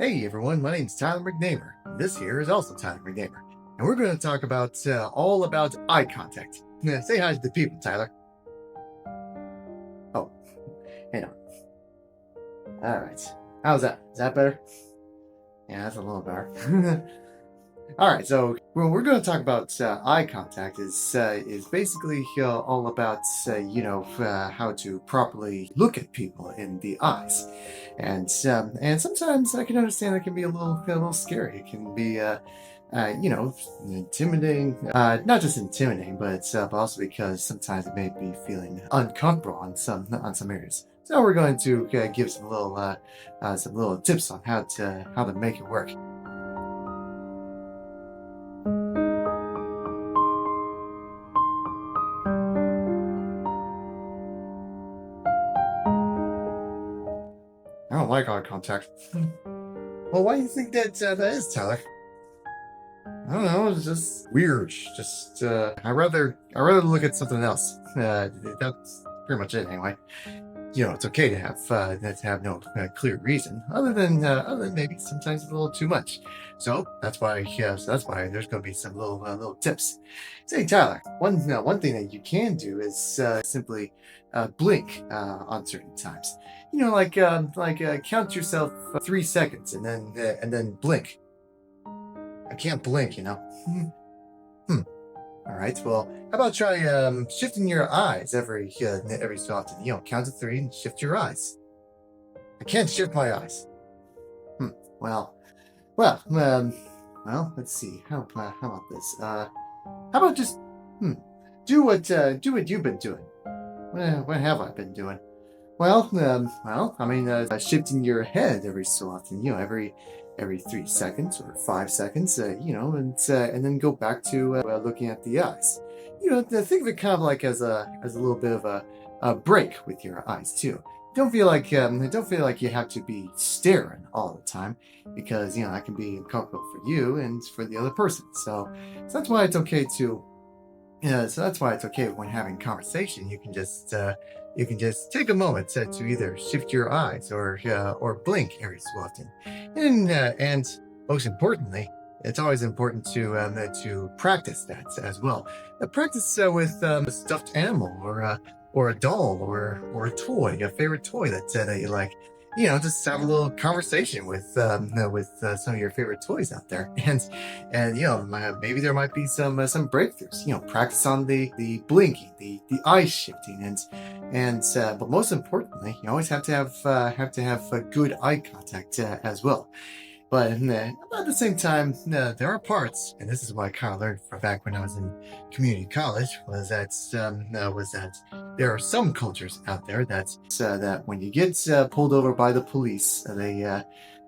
Hey everyone, my name's Tyler McNamer. This here is also Tyler McNamer, and we're going to talk about all about eye contact. Say hi to the people, Tyler. Oh, hang on. All right. How's that? Is that better? Yeah, that's a little better. All right. So what we're going to talk about eye contact is basically all about how to properly look at people in the eyes, and sometimes I can understand it can be a little scary. It can be intimidating. Not just intimidating, but also because sometimes it may be feeling uncomfortable on some areas. So we're going to give some little tips on how to make it work. I don't like eye contact. Well, why do you think that is, Tyler? I don't know. It's just weird. Just I rather look at something else. That's pretty much it, anyway. It's okay to have no clear reason, other than maybe sometimes a little too much. So that's why there's going to be some little tips. Say, Tyler, one thing that you can do is simply blink on certain times. Count yourself 3 seconds and then blink. I can't blink. Hmm. All right. Well, how about try shifting your eyes every so often? Count to three and shift your eyes. I can't shift my eyes. Hmm. Well, well, um, well. Let's see. How about this? How about just hmm, do what you've been doing. What have I been doing? Shifting your head every so often, every 3 seconds or 5 seconds, and then go back to looking at the eyes. Think of it kind of like as a little bit of a break with your eyes too. Don't feel like you have to be staring all the time because that can be uncomfortable for you and for the other person. So that's why it's okay to yeah, so that's why it's okay when having conversation. You can just take a moment to either shift your eyes or blink every so often, and most importantly, it's always important to practice that as well. Practice with a stuffed animal or a doll or a toy, a favorite toy that you like. Just have a little conversation with some of your favorite toys out there, and maybe there might be some breakthroughs. Practice on the blinking, the eye shifting, but most importantly, you always have to have a good eye contact as well. But at the same time, there are parts, and this is what I kind of learned from back when I was in community college, was that there are some cultures out there that when you get pulled over by the police,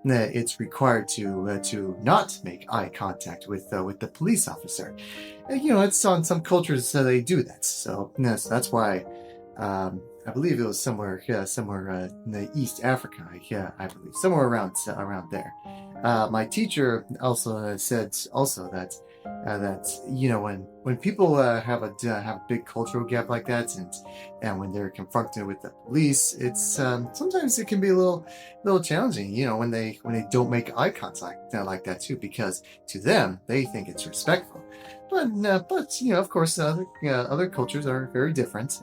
it's required to not make eye contact with the police officer. It's on some cultures they do that. So that's why. I believe it was somewhere in the East Africa. Yeah, I believe somewhere around there. My teacher also said also that when people have a big cultural gap like that, and when they're confronted with the police, it's sometimes it can be a little challenging. When they don't make eye contact like that too, because to them they think it's respectful. But of course other cultures are very different,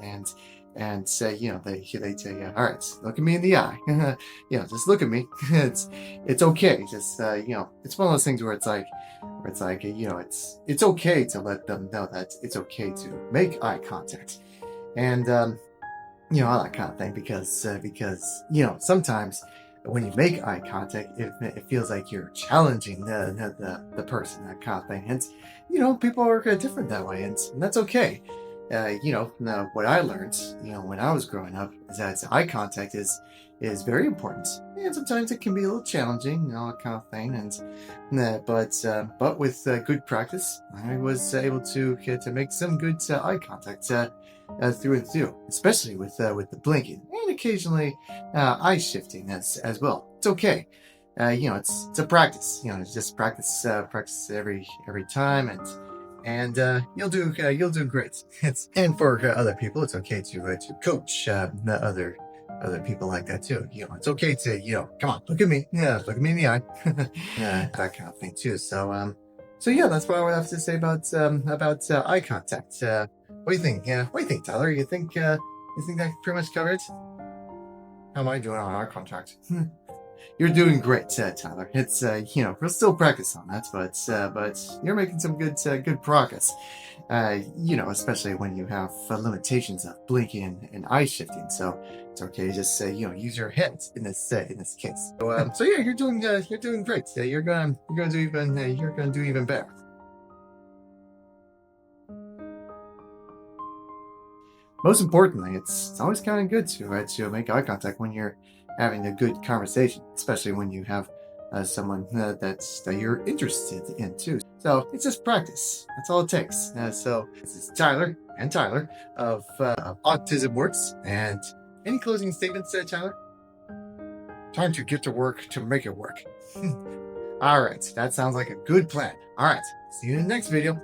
and say, they tell you, all right, look at me in the eye. Just look at me. It's okay. Just it's one of those things where it's like it's okay to let them know that it's okay to make eye contact, and all that kind of thing, because sometimes when you make eye contact, it feels like you're challenging the person, that kind of thing, and people are different that way, and that's okay. Now what I learned, when I was growing up, is that eye contact is very important, and sometimes it can be a little challenging, that kind of thing. But with good practice, I was able to make some good eye contact through and through, especially with the blinking and occasionally eye shifting as well. It's okay. It's a practice. Just practice every time, and you'll do great. And for other people, it's okay to coach the other people like that too. It's okay to, come on, look at me. Yeah, look at me in the eye. Yeah, that kind of thing too. So yeah, that's what I would have to say about eye contact. What do you think? Yeah, what do you think, Tyler? You think that pretty much covered? How am I doing on eye contact? You're doing great, Tyler. It's we'll still practice on that, but you're making some good progress. Especially when you have limitations of blinking and eye shifting. So it's okay to just use your head in this case. So yeah, you're doing great. You're gonna do even better. Most importantly, it's always kind of good to make eye contact when you're having a good conversation, especially when you have someone that you're interested in too. So it's just practice. That's all it takes. So this is Tyler and Tyler of Autismworks. And any closing statements, Tyler? Time to get to work to make it work. All right, that sounds like a good plan. All right, see you in the next video.